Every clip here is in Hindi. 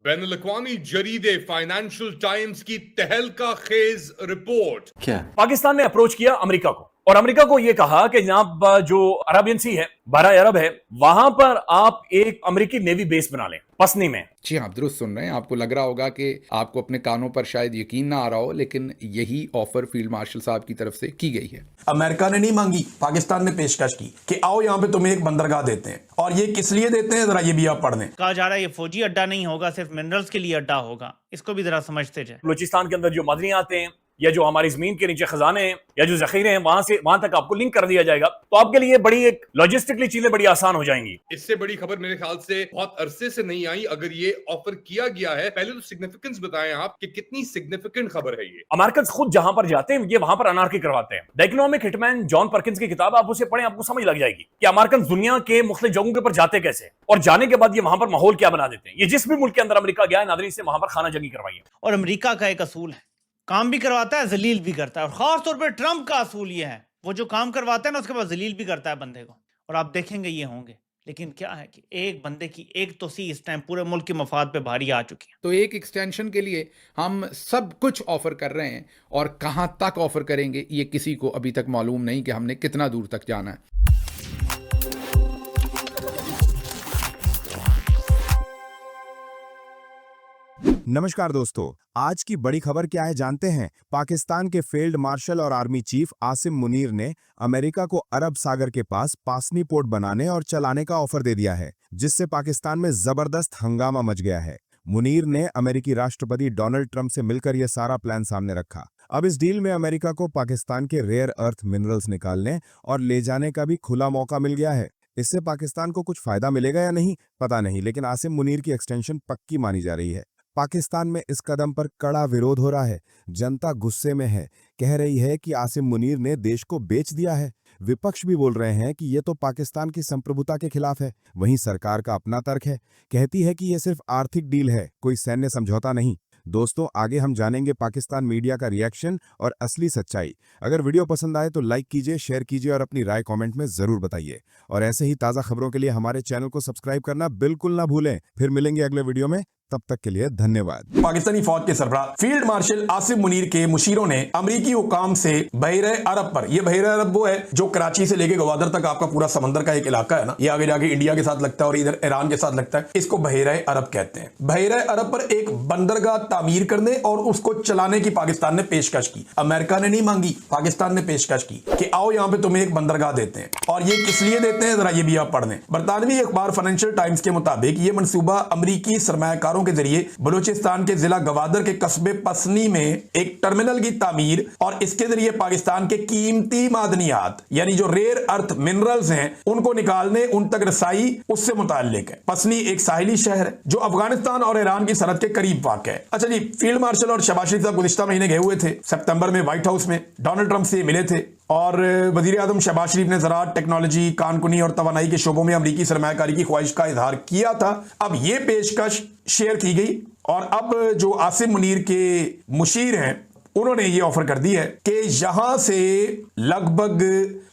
बैनुल-अक़वामी जरीदे फाइनेंशियल टाइम्स की तहलका खेज रिपोर्ट। क्या पाकिस्तान ने अप्रोच किया अमेरिका को और अमेरिका को यह कहा कि जनाब जो अरबियन सी है, बहरा अरब है, वहां पर आप एक अमेरिकी नेवी बेस बना लें पसनी में। जी हाँ, आप दुरुस्त सुन रहे हैं। आपको लग रहा होगा कि आपको अपने कानों पर शायद यकीन ना आ रहा हो, लेकिन यही ऑफर फील्ड मार्शल साहब की तरफ से की गई है। अमेरिका ने नहीं मांगी, पाकिस्तान ने पेशकश की कि आओ यहाँ पे तुम्हें एक बंदरगाह देते हैं। और ये किस लिए देते हैं, जरा ये भी आप पढ़ लें। कहा जा रहा है ये फौजी अड्डा नहीं होगा, सिर्फ मिनरल्स के लिए अड्डा होगा। इसको भी जरा समझते जाए। बलूचिस्तान के अंदर जो मदनी आते हैं या जो हमारी जमीन के नीचे खजाने हैं या जो जखीरे हैं, वहां तक आपको लिंक कर दिया जाएगा, तो आपके लिए बड़ी एक लॉजिस्टिकली चीजें बड़ी आसान हो जाएंगी। इससे बड़ी खबर मेरे ख्याल से बहुत अरसे से नहीं आई। अगर ये ऑफर किया गया है, पहले तो सिग्निफिकेंस बताएं आप कि कितनी सिग्निफिकेंट खबर है ये। अमेरिकन खुद जहां पर जाते हैं, ये वहां पर अनार्की करवाते हैं। The economic hitman John Perkins की किताब आप उसे पढ़ें, आपको समझ लग जाएगी कि अमेरिकन दुनिया के मुख्तलिफ जगहों के ऊपर जाते कैसे और जाने के बाद ये वहां पर माहौल क्या बना देते हैं। ये जिस भी मुल्क के अंदर अमेरिका गया है, नादरीन से वहां पर खाना जंगी करवाई। और अमेरिका का एक असूल है, काम भी करवाता है, जलील भी करता है। और खास तौर पर ट्रंप का असूल ये है, वो जो काम करवाता है ना, उसके बाद जलील भी करता है बंदे को। और आप देखेंगे ये होंगे। लेकिन क्या है कि एक बंदे की एक तोसी इस टाइम पूरे मुल्क के मफाद पे भारी आ चुकी है। तो एक एक्सटेंशन के लिए हम सब कुछ ऑफर कर रहे हैं, और कहां तक ऑफर करेंगे ये किसी को अभी तक मालूम नहीं कि हमने कितना दूर तक जाना है। नमस्कार दोस्तों, आज की बड़ी खबर क्या है जानते हैं। पाकिस्तान के फील्ड मार्शल और आर्मी चीफ आसिम मुनीर ने अमेरिका को अरब सागर के पास पासनी पोर्ट बनाने और चलाने का ऑफर दे दिया है, जिससे पाकिस्तान में जबरदस्त हंगामा मच गया है। मुनीर ने अमेरिकी राष्ट्रपति डोनाल्ड ट्रंप से मिलकर यह सारा प्लान सामने रखा। अब इस डील में अमेरिका को पाकिस्तान के रेयर अर्थ मिनरल्स निकालने और ले जाने का भी खुला मौका मिल गया है। इससे पाकिस्तान को कुछ फायदा मिलेगा या नहीं पता नहीं, लेकिन आसिम मुनीर की एक्सटेंशन पक्की मानी जा रही है। पाकिस्तान में इस कदम पर कड़ा विरोध हो रहा है। जनता गुस्से में है, कह रही है कि आसिम मुनीर ने देश को बेच दिया है। विपक्ष भी बोल रहे हैं कि यह तो पाकिस्तान की संप्रभुता के खिलाफ है। वहीं सरकार का अपना तर्क है, कहती है कि यह सिर्फ आर्थिक डील है, कोई सैन्य समझौता नहीं। दोस्तों, आगे हम जानेंगे पाकिस्तान मीडिया का रिएक्शन और असली सच्चाई। अगर वीडियो पसंद आए तो लाइक कीजिए, शेयर कीजिए और अपनी राय कमेंट में जरूर बताइए। और ऐसे ही ताज़ा खबरों के लिए हमारे चैनल को सब्सक्राइब करना बिल्कुल ना भूलें। फिर मिलेंगे अगले वीडियो में, तब तक के लिए धन्यवाद। पाकिस्तानी फौज के सरबराह फील्ड मार्शल आसिम मुनीर के मुशीरों ने अमरीकी हुकाम से बहरे अरब पर, यह बहरे अरब वो है जो कराची से लेके गवादर तक आपका पूरा समंदर का एक इलाका है ना, ये आगे जाके इंडिया के साथ लगता है और इधर ईरान के साथ लगता है, इसको बहरे अरब कहते हैं। बहरे अरब पर एक बंदरगाह तामीर करने और उसको चलाने की पाकिस्तान ने पेशकश की। अमेरिका ने नहीं मांगी, पाकिस्तान ने पेशकश की कि आओ यहाँ पे तुम्हें एक बंदरगाह देते हैं। और ये किस लिए देते हैं, जरा ये भी आप पढ़ लें। बरतानवी अखबार फाइनेंशियल टाइम्स के मुताबिक ये मनसूबा अमरीकी सरमायाकारों के जरिए बलूचिस्तान के जिला गवादर के कस्बे पसनी में एक टर्मिनल की तामीर और इसके जरिए पाकिस्तान के कीमती मादनियात यानी जो रेयर अर्थ मिनरल्स हैं उनको निकालने, उन तक रसाई, उससे मुताल्लिक है। पसनी एक साहिली शहर है जो अफगानिस्तान और ईरान की सरहद के करीब वाक़ है। अच्छा जी, फील्ड मार्शल और शहबाज शरीफ साहब गुज़िश्ता महीने गए हुए थे, सितंबर में व्हाइट हाउस में डोनाल्ड ट्रंप से मिले थे और वजीर आजम शहबाज शरीफ ने ज़राअत, टेक्नोलॉजी, कानकुनी और तवानाई के शोबों में अमरीकी सरमायाकारी की ख्वाहिश का इजहार किया था। अब यह पेशकश शेयर की गई और अब जो आसिम मुनीर के मुशीर हैं उन्होंने ये ऑफर कर दी है कि यहां से लगभग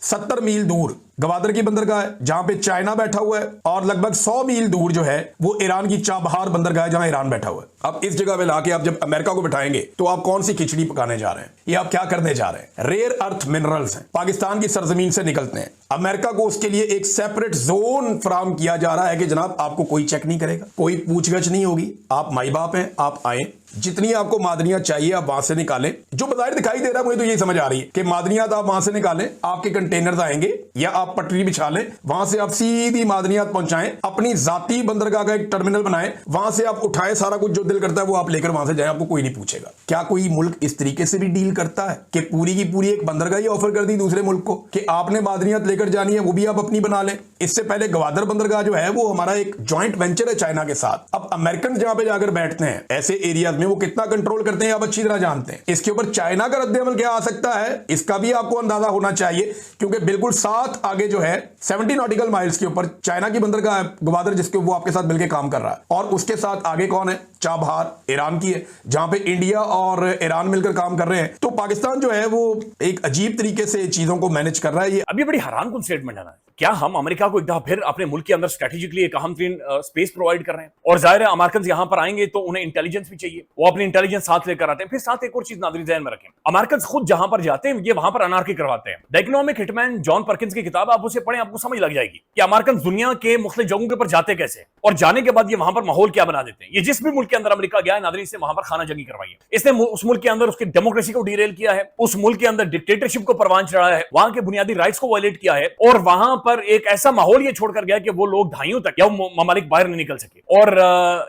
70 मील दूर गवादर की बंदरगाह है जहां पे चाइना बैठा हुआ है और लगभग 100 मील दूर जो है वो ईरान की चाबहार बंदरगाह है जहां ईरान बैठा हुआ है। अब इस जगह पे लाके आप जब अमेरिका को बिठाएंगे तो आप कौन सी खिचड़ी पकाने जा रहे हैं, ये आप क्या करने जा रहे हैं। रेयर अर्थ मिनरल्स हैं, पाकिस्तान की सरजमीन से निकलते हैं। अमेरिका को उसके लिए एक सेपरेट जोन फराहम किया जा रहा है कि जनाब आपको कोई चेक नहीं करेगा, कोई पूछगछ नहीं होगी, आप माई बाप हैं, आप आए, जितनी आपको मादनियात चाहिए आप वहां से निकालें। जो बाहर दिखाई दे रहा है मुझे तो यही समझ आ रही है कि मादनियात आप वहां से निकालें, आपके कंटेनर्स आएंगे या आप पटरी बिछा लें, वहां से आप सीधी मादनियात पहुंचाएं, अपनी जाती बंदरगाह का एक टर्मिनल बनाएं, वहां से आप उठाएं सारा कुछ जो दिल करता है वो आप लेकर वहां से जाएं, आपको कोई नहीं पूछेगा। क्या कोई मुल्क इस तरीके से भी डील करता है कि पूरी की पूरी एक बंदरगाह ही ऑफर कर दी दूसरे मुल्क को कि आपने मादनियात लेकर जानी है, वो भी आप अपनी बना लें। इससे पहले गवादर बंदरगाह जो है वो हमारा एक ज्वाइंट वेंचर है चाइना के साथ। अब अमेरिकन जहां पे जाकर बैठते हैं ऐसे एरियाज में वो कितना कंट्रोल करते हैं आप अच्छी तरह जानते हैं। इसके ऊपर चाइना का रद्द-ए-अमल क्या आ सकता है इसका भी आपको अंदाजा होना चाहिए, क्योंकि बिल्कुल साथ आगे जो है 70 नॉटिकल माइल्स के ऊपर चाइना की बंदरगाह गवादर जिसके वो आपके साथ मिलकर काम कर रहा है और उसके साथ आगे कौन है, चाबहार ईरान की है, जहां पे इंडिया और ईरान मिलकर काम कर रहे हैं। तो पाकिस्तान जो है वो एक अजीब तरीके से चीजों को मैनेज कर रहा है। ये अब ये बड़ी हैरानकुन स्टेटमेंट है ना। क्या हम अमेरिका को एक दफा फिर अपने मुल्क के अंदर स्ट्रेटेजिकली एक अहम तरीन स्पेस प्रोवाइड कर रहे हैं? और जाहिर है अमेरिकन यहां पर आएंगे तो उन्हें इंटेलिजेंस भी चाहिए, वो अपनी इंटेलिजेंस साथ लेकर आते हैं। फिर साथ एक और चीज नाज़रीन ज़हन में रखें, अमेरिकन खुद जहां पर जाते हैं ये वहां पर अनार्की करवाते हैं। The economic hitman John Perkins की किताब आप उसे पढ़ें, आपको समझ लग जाएगी कि अमेरिकन दुनिया के मुख्तलिफ जगहों के ऊपर जाते कैसे और जाने के बाद ये वहां पर माहौल क्या बना देते हैं। ये जिस भी मुल्क के अंदर अमेरिका गया है नाज़रीन, से वहां पर खाना जंगी करवाई है इसने। उस मुल्क के अंदर उसकी डेमोक्रेसी को डीरेल किया है, उस मुल्क के अंदर डिक्टेटरशिप को परवान चढ़ाया है, वहां के बुनियादी राइट्स को वायलेट किया है, और वहां पर एक ऐसा माहौल ये छोड़कर गया कि वो लोग दहाइयों तक या ममालिक बाहर नहीं निकल सके। और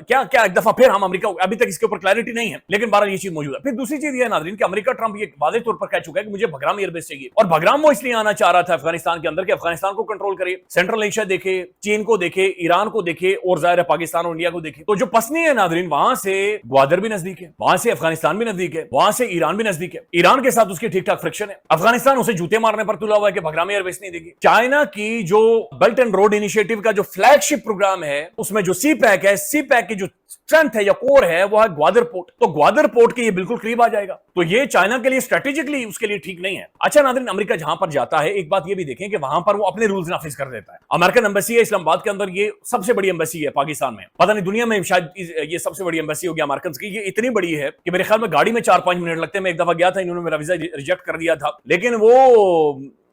क्या क्या एक दफा फिर हम अमेरिका, अभी तक इसके ऊपर क्लैरिटी नहीं है, लेकिन बहरहाल ये चीज मौजूद है। फिर दूसरी चीज ये है नाज़रीन कि अमेरिका ट्रंप ये वाज़ेह तौर पर कह चुका है कि मुझे बगराम एयरबेस चाहिए, और बगराम वो इसलिए आना चाह रहा था अफगानिस्तान के अंदर कि अफगानिस्तान को कंट्रोल करे, सेंट्रल एशिया देखे, चीन को देखे, ईरान को देखे, और जाहिर है पाकिस्तान और इंडिया को देखे। तो जो पसनी है नाज़रीन, वहां से ग्वादर भी नजदीक है, वहां से अफगानिस्तान भी नजदीक है, वहां से ईरान भी नजदीक है, ईरान के साथ उसकी ठीक ठाक फ्रिक्शन है। अफगानिस्तान उसे जूते मारने पर तुला हुआ है कि बगराम एयरबेस नहीं देगी। चाइना की जो बेल्ट एंड रोड इनिशिएटिव का जो फ्लैगशिप प्रोग्राम है, उसमें जो सी पैक है, सी पैक की जो स्ट्रेंथ है या कोर है वो है ग्वादर पोर्ट। तो ग्वादर पोर्ट के ये बिल्कुल करीब आ जाएगा, तो ये चाइना के लिए स्ट्रेटेजिकली उसके लिए ठीक नहीं है। अच्छा नाज़रीन, अमेरिका जहां पर जाता है एक बात ये भी देखें कि वहां पर वो अपने रूल्स नाफिज कर देता है। अमेरिकन एम्बेसी है इस्लामाबाद के अंदर, ये सबसे बड़ी एम्बेसी है पाकिस्तान में, पता नहीं दुनिया में शायद ये सबसे बड़ी एम्बेसी होगी अमेरिकन की। ये इतनी बड़ी है कि मेरे ख्याल में गाड़ी में 4-5 मिनट लगते हैं। मैं एक दफा गया था, इन्होंने मेरा वीजा रिजेक्ट कर दिया था, लेकिन वो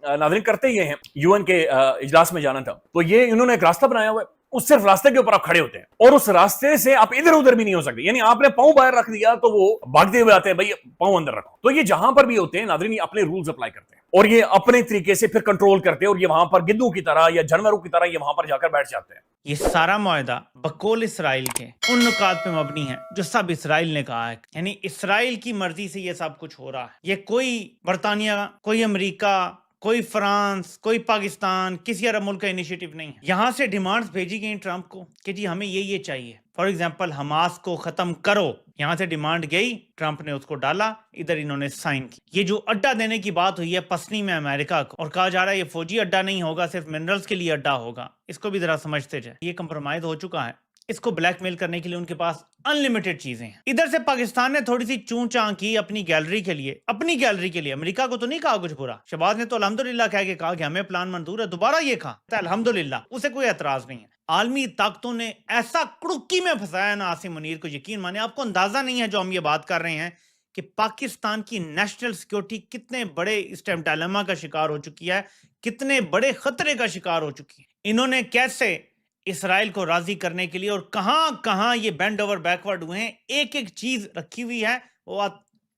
नाज़रीन करते ये हैं, यूएन के इजलास में जाना था, तो ये इन्होंने एक रास्ता बनाया हुआ है, उस सिर्फ रास्ते के ऊपर आप खड़े होते हैं और उस रास्ते से आप इधर उधर भी नहीं हो सकते। यानी आपने पांव बाहर रख दिया तो वो भागते हुए आते हैं, भाई पांव अंदर रखो। तो ये जहां पर भी होते हैं नाज़रीन, ये अपने रूल्स अप्लाई करते हैं और ये अपने तरीके से फिर कंट्रोल करते हैं, और ये वहां पर गिद्धों की तरह या जानवरों की तरह ये वहां पर जाकर बैठ जाते हैं। ये सारा मुआहदा बकौल इसराइल के उन नुकात पे मबनी है जो सब इसराइल ने कहा है। यानी इसराइल की मर्जी से ये सब कुछ हो रहा है। ये कोई बरतानिया, कोई अमेरिका, कोई फ्रांस, कोई पाकिस्तान, किसी अरब मुल्क का इनिशिएटिव नहीं है। यहां से डिमांड्स भेजी गई ट्रंप को कि जी हमें ये चाहिए। फॉर एग्जांपल हमास को खत्म करो, यहां से डिमांड गई, ट्रंप ने उसको डाला, इधर इन्होंने साइन की। ये जो अड्डा देने की बात हुई है पसनी में अमेरिका को, और कहा जा रहा है ये फौजी अड्डा नहीं होगा, सिर्फ मिनरल्स के लिए अड्डा होगा, इसको भी जरा समझते जाए। ये कंप्रोमाइज हो चुका है। इसको ब्लैकमेल करने के लिए उनके पास अनलिमिटेड चीजें हैं। इधर से पाकिस्तान ने थोड़ी सी चूं चां की अपनी गैलरी के लिए, अमेरिका को तो नहीं कहा कुछ बुरा। शहबाज ने तो अल्हम्दुलिल्लाह कह के कहा कि हमें प्लान मंजूर है, दोबारा ये कहा अल्हम्दुलिल्लाह, उसे कोई एतराज नहीं है। आलमी ताकतों ने ऐसा कुड़ुक्की में फंसाया ना आसिम मुनीर को, यकीन माने आपको अंदाजा नहीं है जो हम ये बात कर रहे हैं कि पाकिस्तान की नेशनल सिक्योरिटी कितने बड़े इस टाइम डायलेमा का शिकार हो चुकी है, कितने बड़े खतरे का शिकार हो चुकी है। इन्होंने कैसे इसराइल को राजी करने के लिए और कहां ये बेंड ओवर बैकवर्ड हुए हैं, एक एक चीज रखी हुई है। वो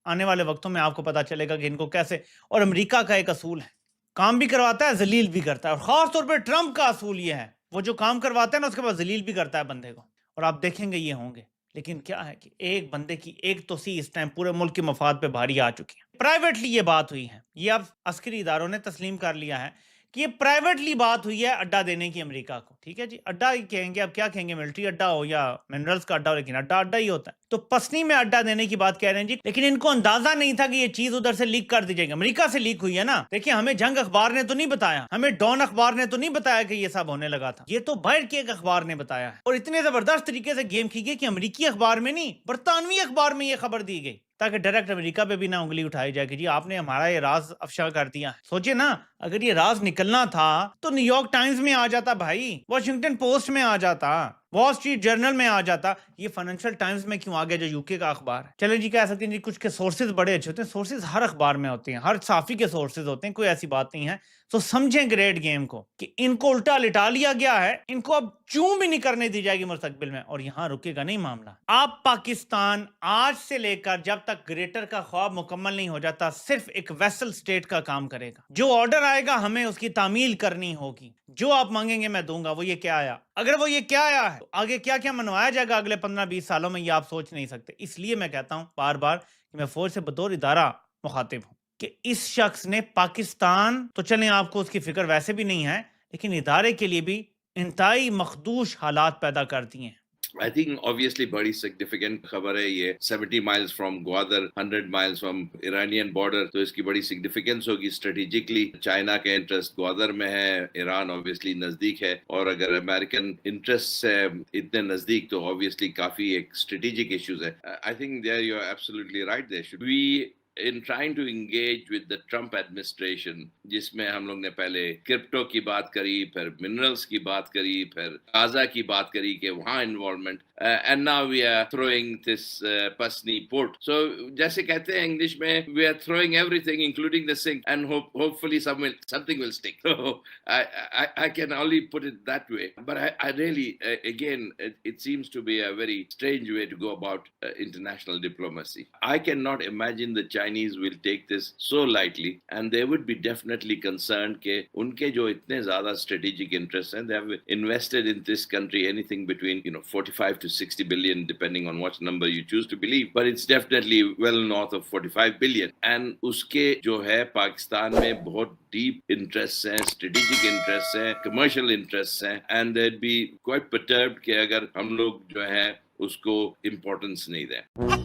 आने वाले वक्तों में आपको पता चलेगा कि इनको कैसे। और अमेरिका का एक असूल है, काम भी करवाता है, जलील भी करता है। और खास तौर पर ट्रंप का असूल ये है, वो जो काम करवाता है ना उसके बाद जलील भी करता है बंदे को। और आप देखेंगे ये होंगे। लेकिन क्या है कि एक बंदे की एक तो सी इस टाइम पूरे मुल्क के मफाद पे भारी आ चुकी है। प्राइवेटली ये बात हुई है, ये अब अस्करी इदारों ने तस्लीम कर लिया है कि ये प्राइवेटली बात हुई है अड्डा देने की अमेरिका को। ठीक है जी, अड्डा ही कहेंगे, अब क्या कहेंगे, मिलिट्री अड्डा हो या मिनरल्स का अड्डा हो, लेकिन अड्डा अड्डा ही होता है। तो पसनी में अड्डा देने की बात कह रहे हैं जी, लेकिन इनको अंदाजा नहीं था कि ये चीज उधर से लीक कर दी जाएगी। अमेरिका से लीक हुई है ना। देखिए, हमें जंग अखबार ने तो नहीं बताया, हमें डॉन अखबार ने तो नहीं बताया कि ये सब होने लगा था। ये तो बाहर के एक अखबार ने बताया है, और इतने जबरदस्त तरीके से गेम की गई कि अमेरिकी अखबार में नहीं, बरतानवी अखबार में ये खबर दी गई, ताकि डायरेक्ट अमेरिका पे भी ना उंगली उठाई जाए कि जी आपने हमारा ये राज अफशा कर दिया। सोचिए ना, अगर ये राज निकलना था तो न्यूयॉर्क टाइम्स में आ जाता भाई, वॉशिंगटन पोस्ट में आ जाता, वॉल स्ट्रीट जर्नल में आ जाता। ये फाइनेंशियल टाइम्स में क्यों आ गया जो यूके का अखबार है। चले जी, कह सकते हैं जी कुछ के सोर्सेज बड़े अच्छे होते हैं। सोर्सेज हर अखबार में होते हैं, हर साफी के सोर्सेज होते हैं, कोई ऐसी बात नहीं है। तो समझें ग्रेट गेम को कि इनको उल्टा लिटा लिया गया है, इनको अब चूं भी नहीं करने दी जाएगी मुस्तकबिल में, और यहां रुकेगा नहीं मामला। आप पाकिस्तान आज से लेकर जब तक ग्रेटर का ख्वाब मुकम्मल नहीं हो जाता, सिर्फ एक वेसल स्टेट का काम करेगा। जो ऑर्डर आएगा हमें उसकी तामील करनी होगी, जो आप मांगेंगे मैं दूंगा। वो ये क्या आया, अगर वो ये क्या आया है तो आगे क्या क्या मनवाया जाएगा अगले 15-20 सालों में, ये आप सोच नहीं सकते। इसलिए मैं कहता हूं बार बार कि मैं फौज से बतौर इदारा मुखातिब हूं कि इस शख्स ने पाकिस्तान, तो चलें आपको उसकी फिक्र वैसे भी नहीं है, लेकिन इदारे के लिए भी इंतहाई मखदूश हालात पैदा कर दिए हैं। I think obviously बड़ी significant खबर है ये 70 miles from Gwadar, 100 miles from Iranian border, तो इसकी बड़ी significance होगी strategically. चाइना के इंटरेस्ट ग्वादर में है, ईरान ऑब्वियसली नजदीक है, और अगर अमेरिकन इंटरेस्ट है इतने नजदीक तो ऑब्वियसली काफी एक स्ट्रेटेजिक इश्यूज है. I think there you are absolutely right. There should be in trying to engage with the Trump administration, जिसमें हम लोग ने पहले क्रिप्टो की बात करी, फिर मिनरल्स की बात करी, फिर गाजा की बात करी कि वहाँ involvement, and now we are throwing this Pasni port. So जैसे कहते हैं इंग्लिश में, we are throwing everything including the sink, and hopefully something will stick. So I can only put it that way. But I really again it seems to be a very strange way to go about international diplomacy. I cannot imagine the Chinese will take this so lightly, and they would be definitely concerned कि उनके जो इतने ज़्यादा strategic interests हैं, they have invested in this country anything between 45 to 60 billion, depending on what number you choose to believe, but it's definitely well north of 45 billion. And उसके जो है पाकिस्तान में बहुत deep interests हैं, strategic interests हैं, commercial interests हैं, and they'd be quite perturbed कि अगर हम लोग जो है उसको importance नहीं दें.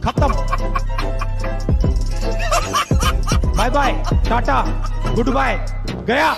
खत्म. Bye bye, tata, goodbye, गया.